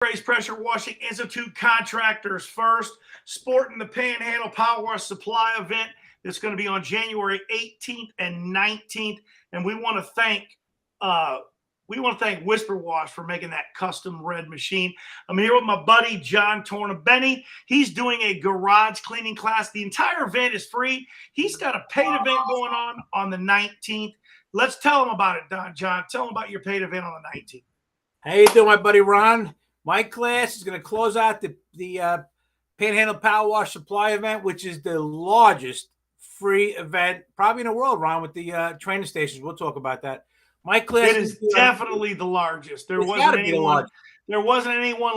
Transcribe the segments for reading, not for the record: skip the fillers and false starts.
Race Pressure Washing Institute Contractors First, sporting the Panhandle Power Wash Supply event that's going to be on January 18th and 19th. And we want to thank Whisper Wash for making that custom red machine. I'm here with my buddy John Tornabene. He's doing a garage cleaning class. The entire event is free. He's got a paid event going on the 19th. Let's tell him about it, John. Tell him about your paid event on the 19th. How you doing, my buddy Ron? My class is going to close out the Panhandle Power Wash Supply event, which is the largest free event probably in the world, Ron, with the training stations. We'll talk about that. My class is definitely the largest. There wasn't anyone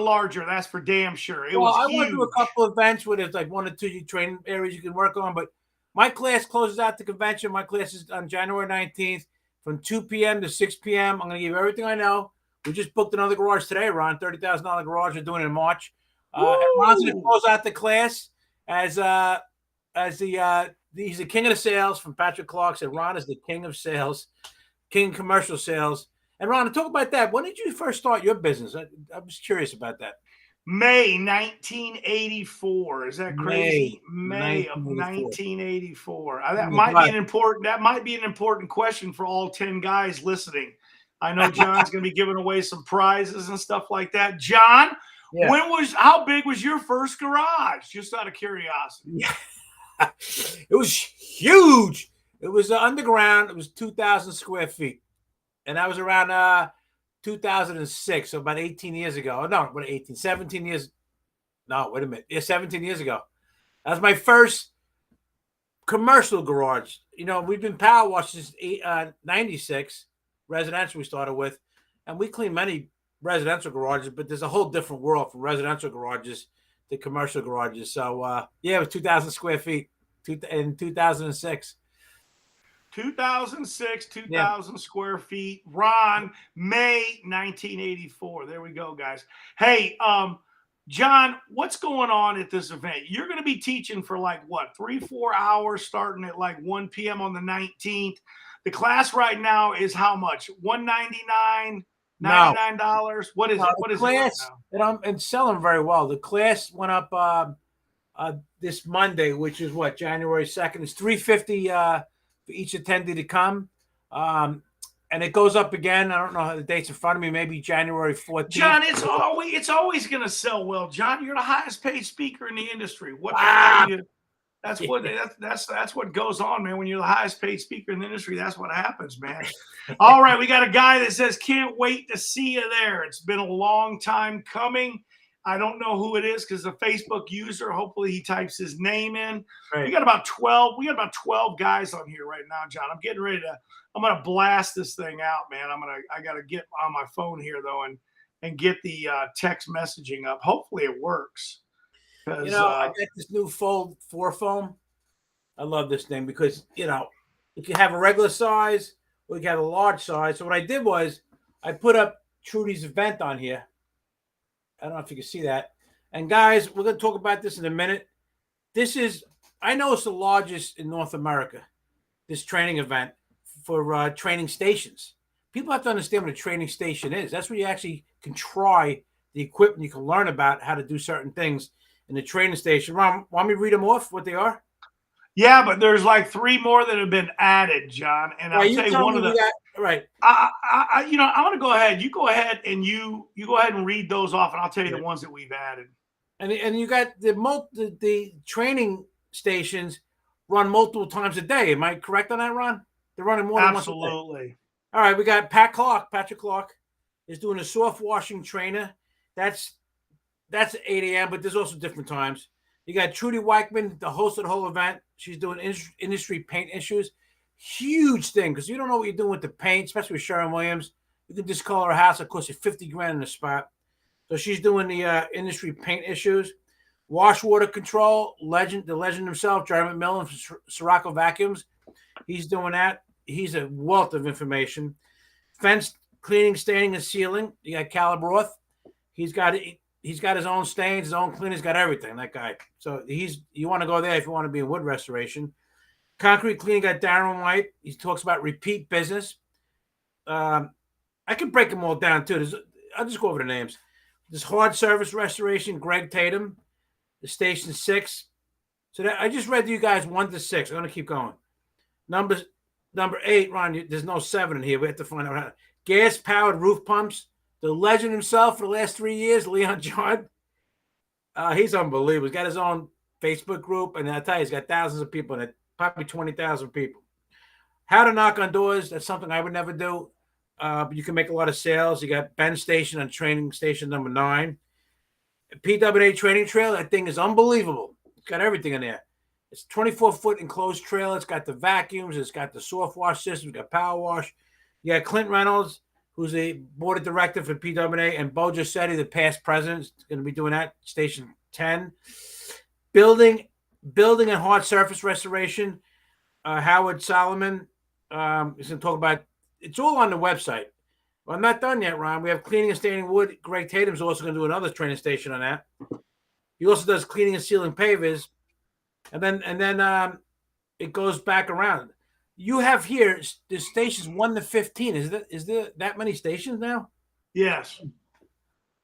larger. That's for damn sure. I went to a couple of events where there's like 1 or 2 training areas you can work on, but my class closes out the convention. My class is on January 19th from 2 p.m. to 6 p.m. I'm going to give you everything I know. We just booked another garage today, Ron. $30,000 garage. We're doing it in March. Ron's going to close out the class as he's the king of the sales. From Patrick Clark said, Ron is the king of sales, king of commercial sales. And Ron, to talk about that, when did you first start your business? I was curious about that. May 1984. Is that crazy? May of 1984. That might be an important question for all 10 guys listening. I know John's going to be giving away some prizes and stuff like that. John, how big was your first garage? Just out of curiosity. Yeah. It was huge. It was underground. It was 2,000 square feet. And that was around 2006, so about 18 years ago. No, what 18? 17 years. No, wait a minute. Yeah, 17 years ago. That was my first commercial garage. You know, we've been power washing since 96. Residential we started with, and we clean many residential garages, but there's a whole different world from residential garages to commercial garages. So it was 2,000 square feet in 2006. 2000 square feet. Ron, May 1984. There we go, guys. Hey, John, what's going on at this event? You're going to be teaching for 3-4 hours starting at 1 p.m. on the 19th. The class right now is how much? $199, $99. What is it? What is class, it right now? And selling very well. The class went up this Monday, which is January 2nd. It's $350 for each attendee to come. And it goes up again. I don't know how the dates in front of me. Maybe January 14th. John, it's always going to sell well. John, you're the highest paid speaker in the industry. That's what goes on, man. When you're the highest paid speaker in the industry, that's what happens, man. All right, we got a guy that says, can't wait to see you there. It's been a long time coming. I don't know who it is because the Facebook user, hopefully he types his name in. Right. We got about 12 guys on here right now, John. I'm going to blast this thing out, man. I got to get on my phone here though and get the text messaging up. Hopefully it works. I got this new Fold 4 phone. I love this thing because, you can have a regular size or you can have a large size. So what I did was I put up Trudy's event on here. I don't know if you can see that. And guys, we're going to talk about this in a minute. I know it's the largest in North America, this training event for training stations. People have to understand what a training station is. That's where you actually can try the equipment. You can learn about how to do certain things in the training station. Ron, want me to read them off, what they are? Yeah, but there's 3 more that have been added, John. And I'll tell you one of the right. I'm going to go ahead. You go ahead and you go ahead and read those off, and I'll tell you the ones that we've added. And you got the training stations run multiple times a day. Am I correct on that, Ron? They're running more than once a day. Absolutely. All right, we got Patrick Clark is doing a soft washing trainer. That's at 8 a.m., but there's also different times. You got Trudy Weichman, the host of the whole event. She's doing industry paint issues. Huge thing, because you don't know what you're doing with the paint, especially with Sharon Williams. You can discolor a house. It costs you $50,000 in the spot. So she's doing the industry paint issues. Wash water control, the legend himself, Jerry McMillan from Sirocco Vacuums. He's doing that. He's a wealth of information. Fence cleaning, staining, and sealing. You got Caleb Roth. He's got his own stains, his own cleaning. He's got everything, that guy. So you want to go there if you want to be in wood restoration. Concrete cleaning got Darren White. He talks about repeat business. I can break them all down too. I'll just go over the names. This hard surface restoration, Greg Tatum, the station 6. So that I just read to you guys 1 to 6. I'm gonna keep going. Number 8, Ron. There's no 7 in here. We have to find out how. Gas powered roof pumps. The legend himself for the last 3 years, Leon John. He's unbelievable. He's got his own Facebook group, and I tell you, he's got thousands of people in it, probably 20,000 people. How to knock on doors. That's something I would never do. But you can make a lot of sales. You got Ben Station on training station number 9. PWA training trail. That thing is unbelievable. It's got everything in there. It's 24-foot enclosed trailer. It's got the vacuums. It's got the soft wash system. It's got power wash. You got Clint Reynolds, who's a board of director for PWA, and Bo Giuseppe, the past president, is going to be doing that. Station 10. Building and hard surface restoration. Howard Solomon is going to talk about. It's all on the website. Well, I'm not done yet, Ron. We have cleaning and staining wood. Greg Tatum's also going to do another training station on that. He also does cleaning and sealing pavers, and then it goes back around. You have here the stations 1 to 15. Is there that many stations now? Yes.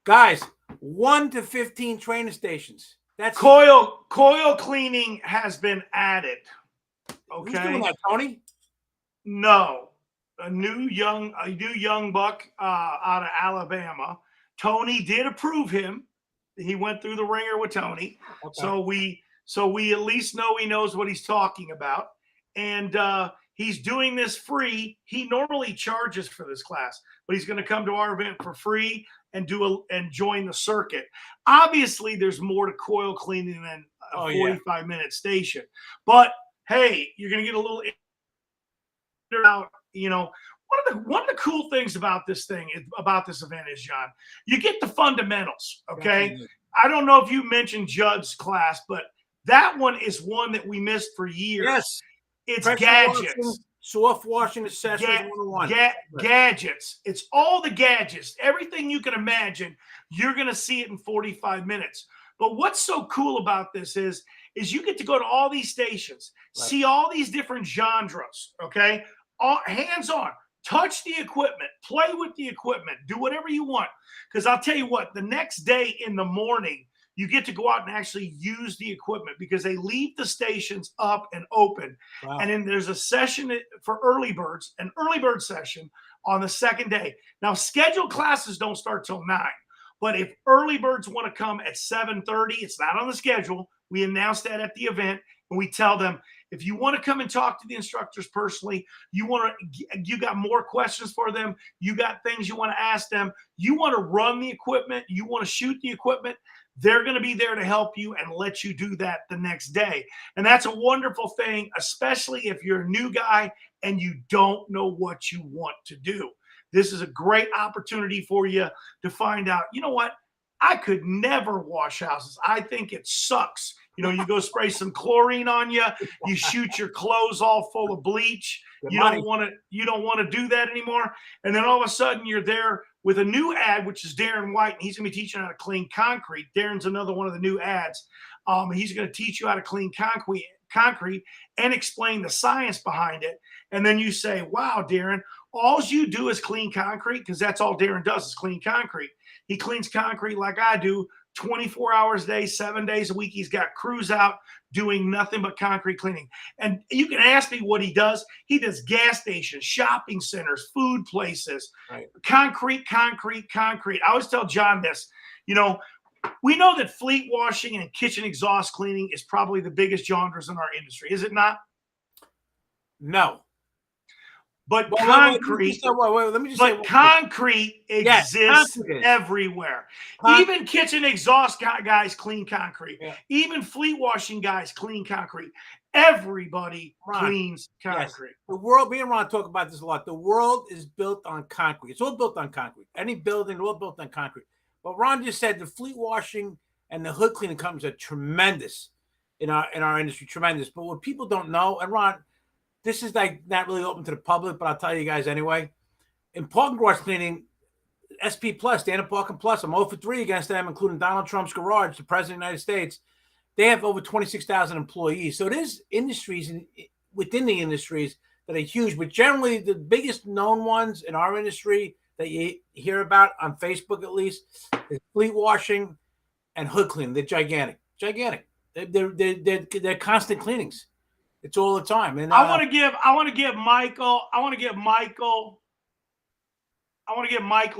Guys, 1 to 15 training stations. That's coil cleaning has been added. Okay. Who's doing that, Tony? No, a new young buck out of Alabama. Tony did approve him. He went through the ringer with Tony, okay. So we at least know he knows what he's talking about, and he's doing this free. He normally charges for this class, but he's going to come to our event for free and join the circuit. Obviously, there's more to coil cleaning than a 45-minute station, but hey, you're going to get a little out. You know, one of the cool things about this event is, John, you get the fundamentals. Okay, I don't know if you mentioned Judd's class, but that one is one that we missed for years. Yes, it's pressure gadgets, washing, soft washing accessories. Gadgets. It's all the gadgets, everything you can imagine. You're going to see it in 45 minutes. But what's so cool about this is you get to go to all these stations, see all these different genres, okay? Hands-on, touch the equipment, play with the equipment, do whatever you want. Because I'll tell you what, the next day in the morning, you get to go out and actually use the equipment because they leave the stations up and open. Wow. And then there's a session for early birds, an early bird session on the second day. Now, scheduled classes don't start till 9. But if early birds want to come at 7:30, it's not on the schedule. We announce that at the event, and we tell them, if you want to come and talk to the instructors personally, you got more questions for them, you got things you want to ask them, you want to run the equipment, you want to shoot the equipment, they're going to be there to help you and let you do that the next day. And that's a wonderful thing, especially if you're a new guy and you don't know what you want to do. This is a great opportunity for you to find out, you know what? I could never wash houses. I think it sucks. You know, you go spray some chlorine on you, you shoot your clothes all full of bleach. You don't want to do that anymore. And then all of a sudden you're there with a new ad, which is Darren White, and he's going to be teaching how to clean concrete. Darren's another one of the new ads. He's going to teach you how to clean concrete and explain the science behind it. And then you say, wow, Darren, all you do is clean concrete, because that's all Darren does is clean concrete. He cleans concrete like I do, 24 hours a day, 7 days a week. He's got crews out doing nothing but concrete cleaning. And you can ask me what he does. He does gas stations, shopping centers, food places, concrete. I always tell John this, you know, we know that fleet washing and kitchen exhaust cleaning is probably the biggest genres in our industry. Is it not? No. But concrete exists everywhere. Even kitchen exhaust guys clean concrete. Yeah. Even fleet washing guys clean concrete. Everybody cleans concrete. Yes. The world, me and Ron talk about this a lot. The world is built on concrete. It's all built on concrete. Any building, all built on concrete. But Ron just said the fleet washing and the hood cleaning companies are tremendous in our industry, tremendous. But what people don't know, and Ron, this is like not really open to the public, but I'll tell you guys anyway. In parking garage cleaning, SP Plus, Dana Parking Plus, I'm 0 for 3 against them, including Donald Trump's garage, the President of the United States. They have over 26,000 employees. So there's industries within the industries that are huge, but generally the biggest known ones in our industry that you hear about on Facebook, at least, is fleet washing and hood cleaning. They're gigantic. They're constant cleanings. It's all the time. And I want to give Michael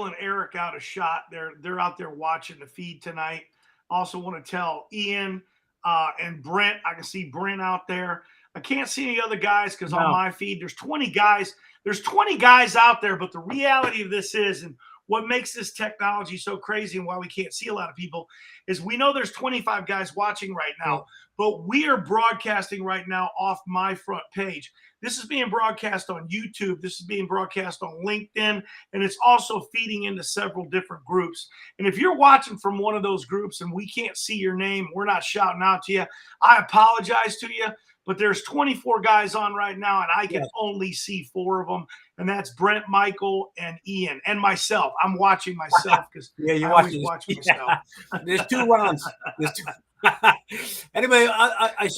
and Eric out a shot. They're out there watching the feed tonight. Also want to tell Ian and Brent. I can see Brent out there. I can't see any other guys because on my feed there's 20 guys. There's 20 guys out there, but the reality of this is, and what makes this technology so crazy and why we can't see a lot of people, is we know there's 25 guys watching right now, but we are broadcasting right now off my front page. This is being broadcast on YouTube. This is being broadcast on LinkedIn, and it's also feeding into several different groups. And if you're watching from one of those groups and we can't see your name, we're not shouting out to you, I apologize to you. But there's 24 guys on right now, and I can only see 4 of them, and that's Brent, Michael, and Ian, and myself. I'm watching myself because you always watch myself. There's 2 rounds. Anyway, I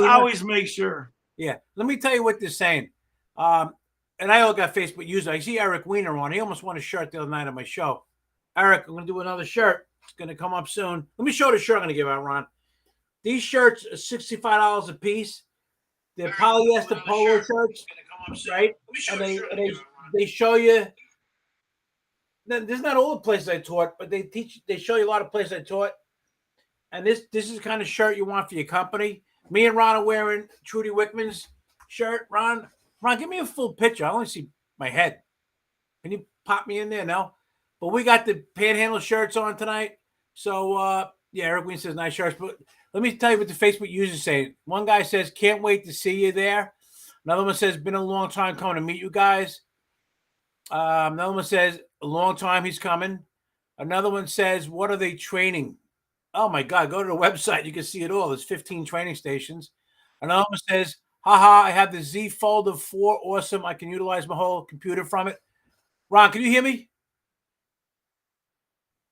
always make sure. Yeah, let me tell you what they're saying. And I all got Facebook users. I see Eric Weiner on. He almost won a shirt the other night on my show. Eric, I'm going to do another shirt. It's going to come up soon. Let me show the shirt I'm going to give out, Ron. These shirts are $65 a piece. They're polyester polo shirts, right? And they show you. There's not all the places I taught, but they show you a lot of places I taught. And this is the kind of shirt you want for your company. Me and Ron are wearing Trudy Wickman's shirt. Ron, give me a full picture. I only see my head. Can you pop me in there? No, but we got the Panhandle shirts on tonight. So Eric Wien says nice shirts, but. Let me tell you what the Facebook users say. One guy says, can't wait to see you there. Another one says, been a long time coming to meet you guys. Another one says, a long time he's coming. Another one says, what are they training? Oh, my God, go to the website. You can see it all. There's 15 training stations. Another one says, haha, I have the Z Fold of 4. Awesome. I can utilize my whole computer from it. Ron, can you hear me?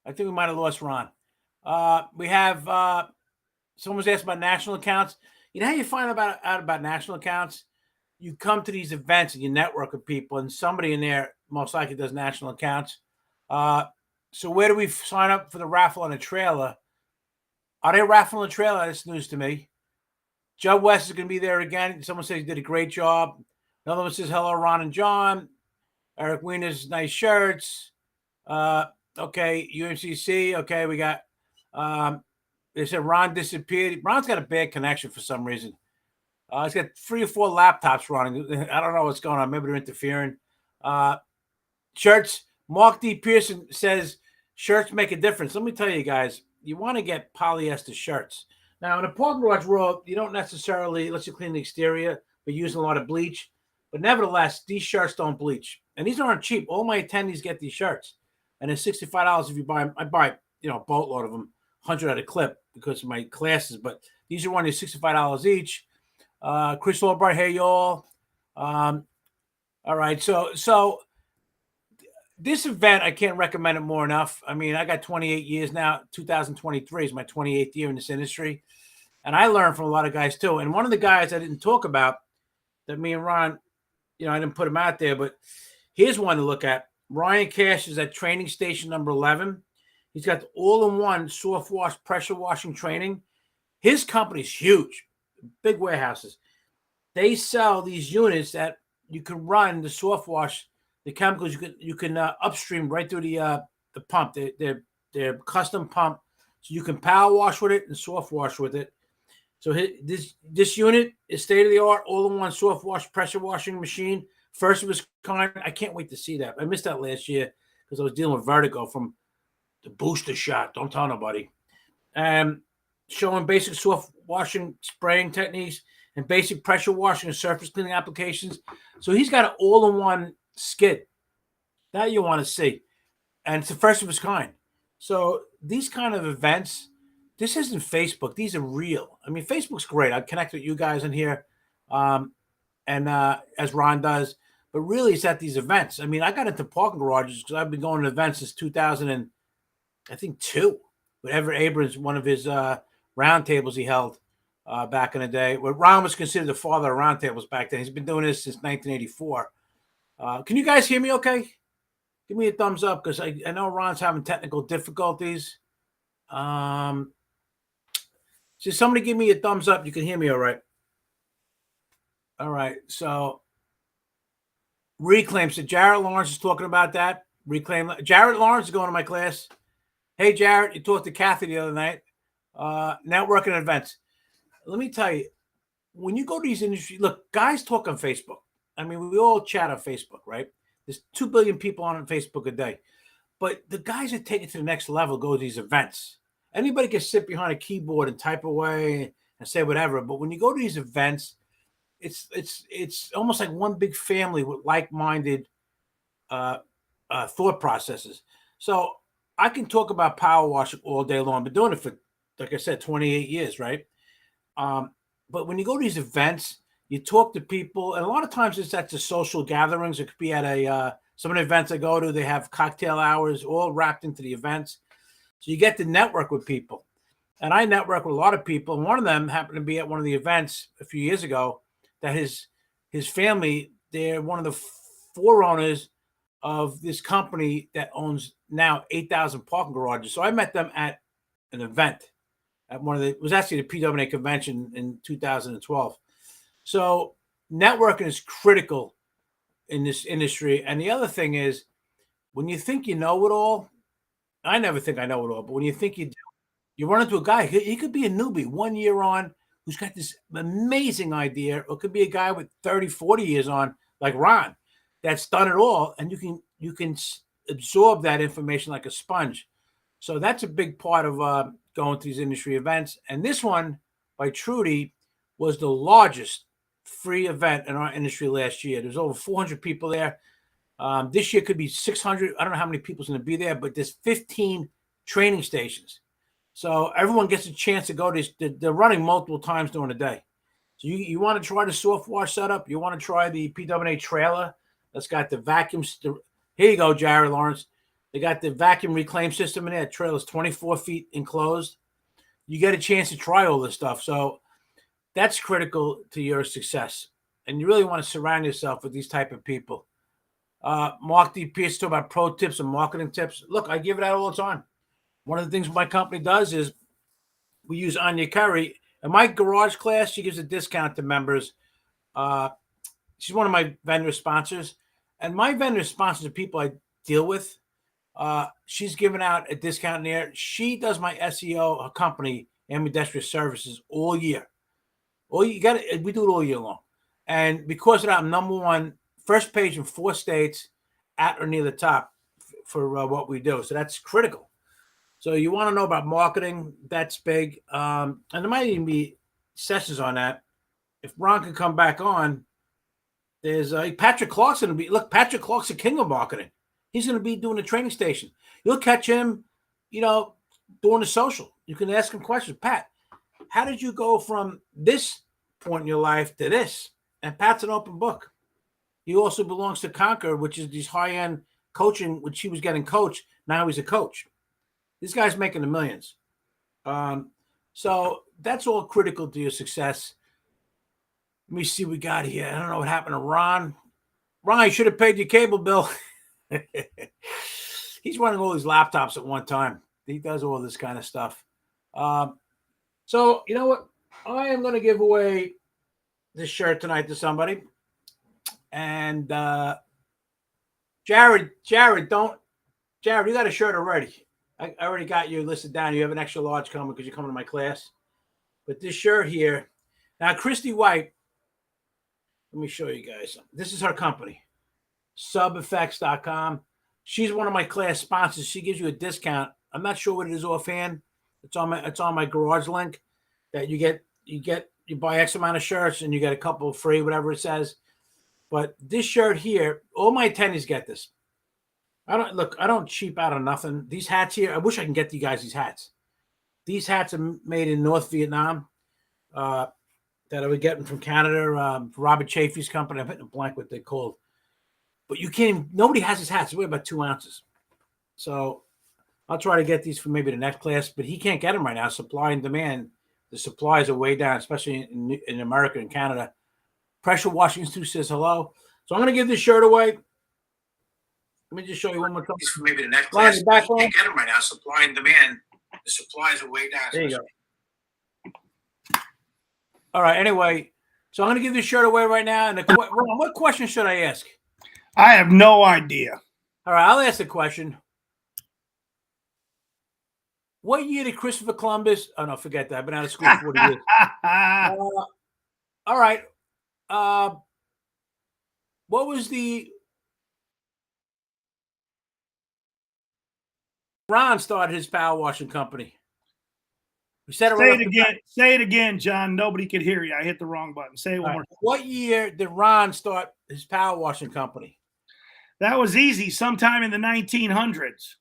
I think we might have lost Ron. We have... Someone was asking about national accounts. You know how you find out about national accounts? You come to these events and you network with people, and somebody in there most likely does national accounts. So where do we sign up for the raffle on a trailer? Are they raffling a trailer? That's news to me. Joe West is going to be there again. Someone says he did a great job. Another one says, hello, Ron and John. Eric Wiener's nice shirts. Okay, UMCC. Okay, we got... They said Ron disappeared. Ron's got a bad connection for some reason. He's got 3 or 4 laptops running. I don't know what's going on. Maybe they're interfering. Shirts. Mark D. Pearson says shirts make a difference. Let me tell you guys, you want to get polyester shirts. Now, in a parking garage world, you don't necessarily, unless you clean the exterior, but using a lot of bleach. But nevertheless, these shirts don't bleach. And these aren't cheap. All my attendees get these shirts. And it's $65 if you buy them. I buy, a boatload of them. 100 at a clip because of my classes, but these are only $65 each. Chris Albright, hey y'all. All right, so this event I can't recommend it more enough. I mean, I got 28 years now. 2023 is my 28th year in this industry, and I learned from a lot of guys too. And one of the guys I didn't talk about that me and Ron, I didn't put him out there, but here's one to look at. Ryan Cash is at training station number 11. He's got the all-in-one soft wash, pressure washing training. His company's huge, big warehouses. They sell these units that you can run the soft wash, the chemicals you can upstream right through the pump. They're custom pump, so you can power wash with it and soft wash with it. So this unit is state-of-the-art, all-in-one soft wash, pressure washing machine. First of its kind. I can't wait to see that. I missed that last year because I was dealing with vertigo from the booster shot. Don't tell nobody. Showing basic soft washing spraying techniques and basic pressure washing and surface cleaning applications. So he's got an all-in-one skid. That you want to see. And it's the first of its kind. So these kind of events, this isn't Facebook. These are real. I mean, Facebook's great. I connect with you guys in here as Ron does. But really, it's at these events. I mean, I got into parking garages because I've been going to events since 2002 with Everett Abrams, one of his roundtables he held back in the day. Where Ron was considered the father of roundtables back then. He's been doing this since 1984. Can you guys hear me okay? Give me a thumbs up because I know Ron's having technical difficulties. So somebody give me a thumbs up. You can hear me all right. All right. So Reclaim. So Jared Lawrence is talking about that. Reclaim. Jared Lawrence is going to my class. Hey, Jared, you talked to Kathy the other night. Networking events. Let me tell you, when you go to these industries, look, guys talk on Facebook. I mean, we all chat on Facebook, right? There's 2 billion people on Facebook a day. But the guys that take it to the next level go to these events. Anybody can sit behind a keyboard and type away and say whatever. But when you go to these events, it's almost like one big family with like-minded thought processes. So I can talk about power washing all day long. I've been doing it for, like I said, 28 years, right? But when you go to these events, you talk to people, and a lot of times it's at the social gatherings. It could be at some of the events I go to. They have cocktail hours all wrapped into the events. So you get to network with people. And I network with a lot of people. And one of them happened to be at one of the events a few years ago that his family, they're one of the forerunners of this company that owns now 8,000 parking garages. So I met them at an event at it was actually the PWA convention in 2012. So networking is critical in this industry. And the other thing is, when you think you know it all, I never think I know it all, but when you think you do, you run into a guy, he could be a newbie 1 year on who's got this amazing idea, or it could be a guy with 30, 40 years on, like Ron, that's done it all. And you can absorb that information like a sponge. So that's a big part of going to these industry events. And this one by Trudy was the largest free event in our industry last year. There's over 400 people there. This year could be 600. I don't know how many people's going to be there, but there's 15 training stations. So everyone gets a chance to go to this. They're running multiple times during the day. So you want to try the soft wash setup. You want to try the PWA trailer that's got the vacuums. Here you go, Jared Lawrence. They got the vacuum reclaim system in there. The trailer's 24 feet enclosed. You get a chance to try all this stuff. So that's critical to your success. And you really want to surround yourself with these type of people. Mark D. Pierce talk about pro tips and marketing tips. Look, I give it out all the time. One of the things my company does is we use Anya Curry. In my garage class, she gives a discount to members. She's one of my vendor sponsors. And my vendor sponsors are people I deal with. She's giving out a discount there. She does my SEO, her company, Ambidextrous Services, all year. We do it all year long. And because of that, I'm number one, first page in 4 states, at or near the top for what we do. So that's critical. So you want to know about marketing, that's big. And there might even be sessions on that. If Ron can come back on, there's Patrick Clark's going to be, look, Patrick Clark's the king of marketing. He's going to be doing a training station. You'll catch him, doing the social. You can ask him questions. Pat, how did you go from this point in your life to this? And Pat's an open book. He also belongs to Conquer, which is these high-end coaching, which he was getting coached. Now he's a coach. This guy's making the millions. So that's all critical to your success. Let me see what we got here. I don't know what happened to Ron. Ron, you should have paid your cable bill. He's running all these laptops at one time. He does all this kind of stuff. So you know what? I am going to give away this shirt tonight to somebody. And Jared, you got a shirt already. I already got you listed down. You have an extra large coming because you're coming to my class. But this shirt here, now Christy White, let me show you guys. This is her company, subeffects.com. She's one of my class sponsors. She gives you a discount. I'm not sure what it is offhand. It's on my garage link that you buy X amount of shirts and you get a couple free, whatever it says. But this shirt here, all my attendees get this. I don't cheap out on nothing. These hats here, I wish I can get you guys these hats. These hats are made in North Vietnam that I was getting from Canada, Robert Chafee's company. I'm hitting a blank what they're called. But nobody has his hats. They weigh about 2 ounces. So I'll try to get these for maybe the next class, but he can't get them right now. Supply and demand. The supplies are way down, especially in America and Canada. Pressure Washing Institute says hello. So I'm going to give this shirt away. Let me just show you one more time. For maybe the next Ron, class. you back You on? can't get them right now. Supply and demand. The supplies are way down. There you go. All right. Anyway, so I'm going to give this shirt away right now. And Ron, what question should I ask? I have no idea. All right, I'll ask the question. What year did Christopher Columbus? Oh no, forget that. I've been out of school 40 years. All right. What was the Ron started his power washing company? We said it Say right it again. Say it again, John. Nobody could hear you. I hit the wrong button. Say it one more time. What year did Ron start his power washing company? That was easy. Sometime in the 1900s.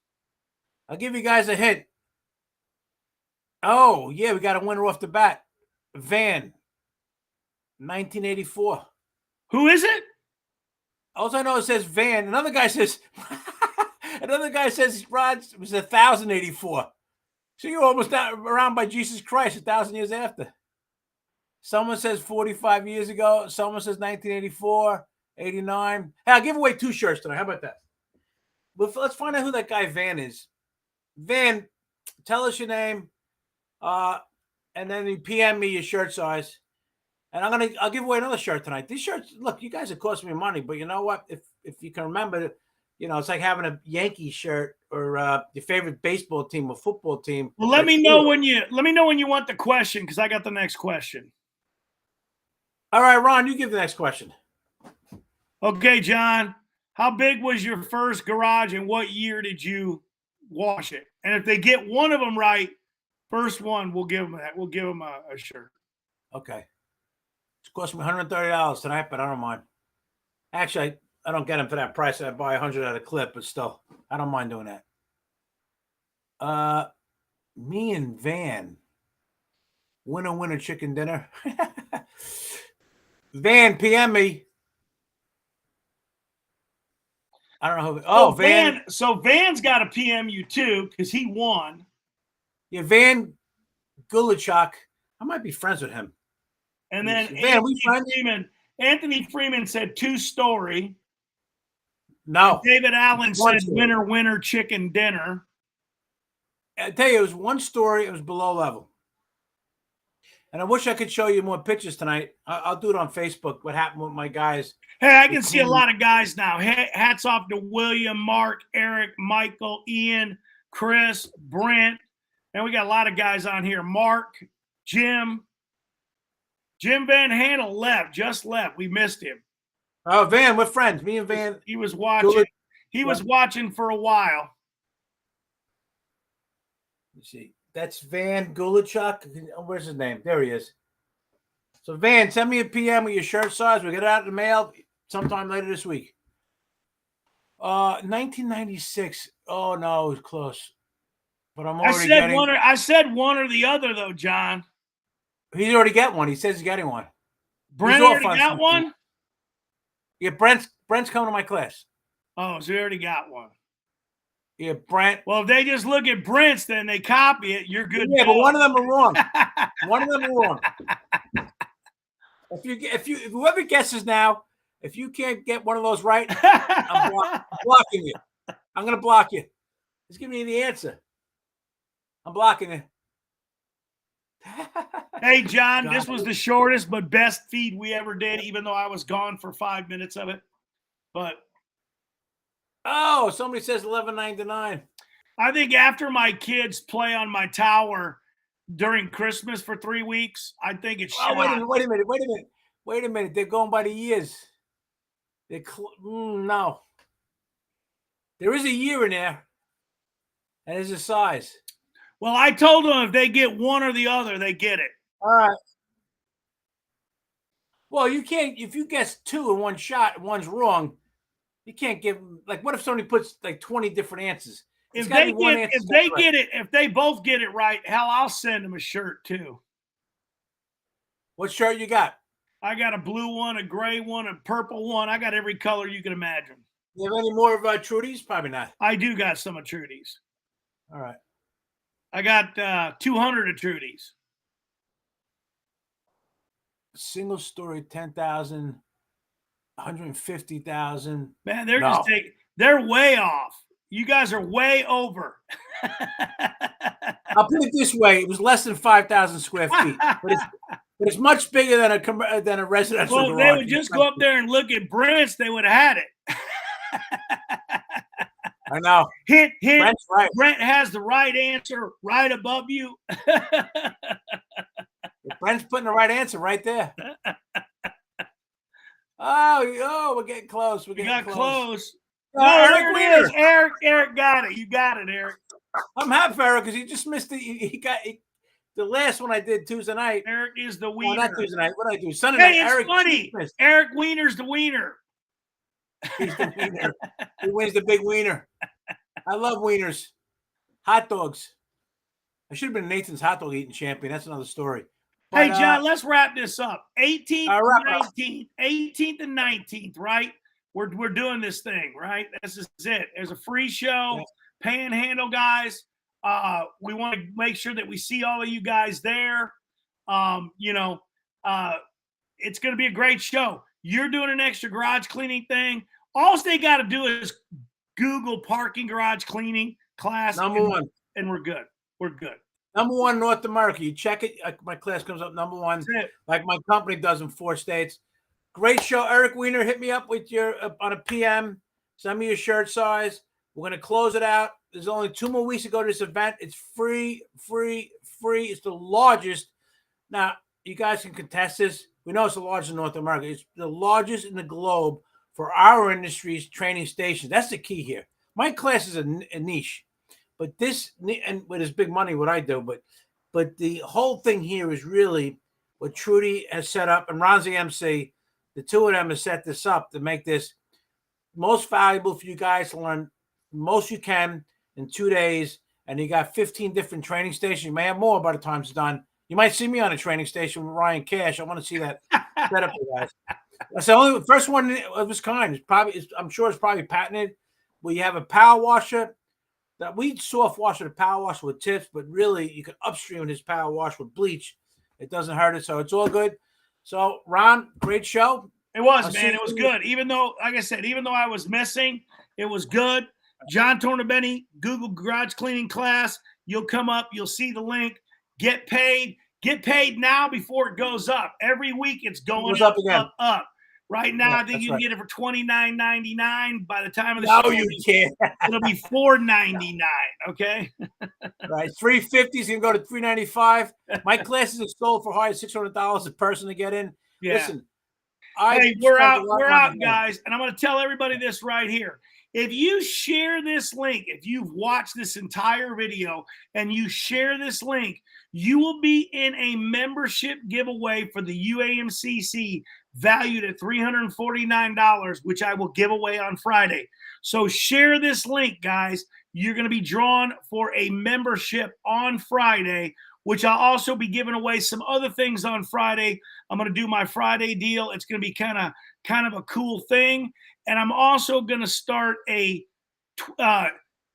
I'll give you guys a hint. Oh, yeah, we got a winner off the bat. Van, 1984. Who is it? All I know it says Van. Another guy says Rod was 1,084. So you're almost around by Jesus Christ, 1,000 years after. Someone says 45 years ago. Someone says 1984, 89. Hey, I'll give away 2 shirts tonight. How about that? But let's find out who that guy Van is. Van, tell us your name, and then you PM me your shirt size, and I'll give away another shirt tonight. These shirts, look, you guys are costing me money, but you know what? If you can remember, it's like having a Yankee shirt or your favorite baseball team or football team. Well, let me know when you want the question, because I got the next question. All right, Ron, you give the next question. Okay, John. How big was your first garage, and what year did you wash it? And if they get one of them right, first one, we'll give them that. We'll give them a shirt. Okay. It's cost me $130 tonight, but I don't mind. Actually, I don't get them for that price. I buy 100 at a clip, but still, I don't mind doing that. Me and Van, winner chicken dinner. Van, PM me. I don't know who. Oh, Van. So Van's got to PM you too, because he won. Yeah, Van Gulichuk. I might be friends with him. And then Van, Anthony Freeman said 2-story. No. David Allen said winner chicken dinner. I tell you, it was 1 story. It was below level. And I wish I could show you more pictures tonight. I'll do it on Facebook. What happened with my guys? Hey, I can see a lot of guys now. Hats off to William, Mark, Eric, Michael, Ian, Chris, Brent. And we got a lot of guys on here. Mark, Jim. Jim Van Handel just left. We missed him. Oh, Van, we're friends. Me and Van. He was watching. He was watching for a while. Let's see. That's Van Gulichuk. Where's his name? There he is. So, Van, send me a PM with your shirt size. We'll get it out in the mail sometime later this week. 1996. Oh, no, it was close. But I'm already I said one or the other, though, John. He's already got one. He says he's getting one. Brent already got one? Yeah, Brent's coming to my class. Oh, so he already got one. Yeah, Brent. Well, if they just look at Brent's, then they copy it. You're good. Yeah, but one of them are wrong. One of them are wrong. If whoever guesses now, if you can't get one of those right, I'm blocking you. I'm going to block you. Just give me the answer. I'm blocking you. Hey, John, this was the shortest but best feed we ever did, even though I was gone for 5 minutes of it. But somebody says 11.99. I think after my kids play on my tower during Christmas for 3 weeks, I think it's shot. Wait a minute. They're going by the years. No. There is a year in there, and there's a size. Well, I told them if they get one or the other, they get it. All right. Well, you can't, if you guess 2 in one shot and one's wrong, you can't give, like, what if somebody puts like 20 different answers? If they both get it right, hell, I'll send them a shirt too. What shirt you got? I got a blue one, a gray one, a purple one. I got every color you can imagine. You have any more of Trudy's? Probably not. I do got some of Trudy's. All right. I got 200 of Trudy's. Single story, 10,000, 150,000. Man, They're way off. You guys are way over. I'll put it this way: it was less than 5,000 square feet, but it's much bigger than a residential Well, garage. they would just go up there and look at Brent's. They would have had it. I know. Hint. Brent's right. Brent has the right answer right above you. Brent's putting the right answer right there. Oh, we're getting close. We got close. Eric There it is. Weiner. Eric got it. You got it, Eric. I'm happy for Eric because he just missed it. He got the last one I did Tuesday night. Eric is the Well, wiener. not Tuesday night. What did I do? Sunday Hey, night. it's Eric funny. missed. Eric Wiener's the wiener. He's the wiener. He wins the big wiener. I love wieners. Hot dogs. I should have been Nathan's hot dog eating champion. That's another story. But, Hey, John, let's wrap this up. 18th, wrap it up. 18th and 19th, right? We're doing this thing, right? This is it. There's a free show. Yeah. Panhandle guys. We want to make sure that we see all of you guys there. It's going to be a great show. You're doing an extra garage cleaning thing. All they got to do is Google parking garage cleaning class. Number one. And we're good. We're good. Number one, North America. You check it. My class comes up number one, That's it. like my company does in 4 states. Great show. Eric Weiner, hit me up with your on a PM. Send me your shirt size. We're going to close it out. There's only 2 more weeks to go to this event. It's free. It's the largest. Now, you guys can contest this. We know it's the largest in North America. It's the largest in the globe for our industry's training stations. That's the key here. My class is a niche. But this, and with his big money, what I do, but the whole thing here is really what Trudy has set up, and Ron's the MC. The two of them have set this up to make this most valuable for you guys to learn most you can in 2 days. And you got 15 different training stations. You may have more by the time it's done. You might see me on a training station with Ryan Cash. I want to see that setup, you guys. That's the only first one of its kind. I'm sure it's probably patented. Where you have a power washer. That we soft wash the power wash with tips, but really you can upstream this power wash with bleach. It doesn't hurt it, so it's all good. So, Ron, great show. It was, man. It was good. Even though, like I said, even though I was missing, it was good. John Tornabene, Google Garage Cleaning Class. You'll come up. You'll see the link. Get paid. Get paid now before it goes up. Every week it's going up again. Up. Right now, I think you can get it for $29.99. By the time of the show, you can't. It'll be $4.99. Okay. Right. $350 is gonna go to $395. My classes are sold for high $600 a person to get in. Yeah. Listen, we're out, guys, and I'm going to tell everybody this right here. If you share this link, if you've watched this entire video and you share this link, you will be in a membership giveaway for the UAMCC valued at $349, which I will give away on Friday. So share this link, guys. You're going to be drawn for a membership on Friday, which I'll also be giving away some other things on Friday. I'm going to do my Friday deal. It's going to be kind of a cool thing. And I'm also going to start a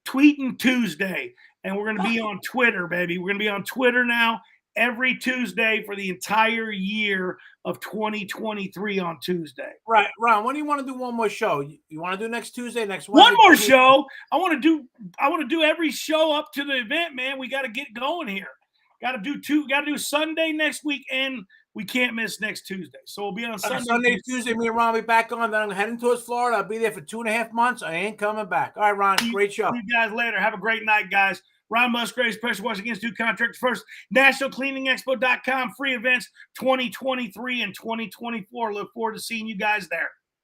Tweeting Tuesday. And we're going to be on Twitter, baby. We're going to be on Twitter now every Tuesday for the entire year of 2023 on Tuesday. Right, Ron. When do you want to do one more show? You want to do next Tuesday, next Wednesday? One more show. I want to do every show up to the event, man. We got to get going here. Got to do Sunday next week, and we can't miss next Tuesday. So we'll be on Sunday, Tuesday. Me and Ron will be back on. Then I'm heading towards Florida. I'll be there for 2.5 months. I ain't coming back. All right, Ron. Great show. See you guys later. Have a great night, guys. Ron Musgraves, Pressure Wash Against New Contractors First. NationalCleaningExpo.com. Free events 2023 and 2024. Look forward to seeing you guys there.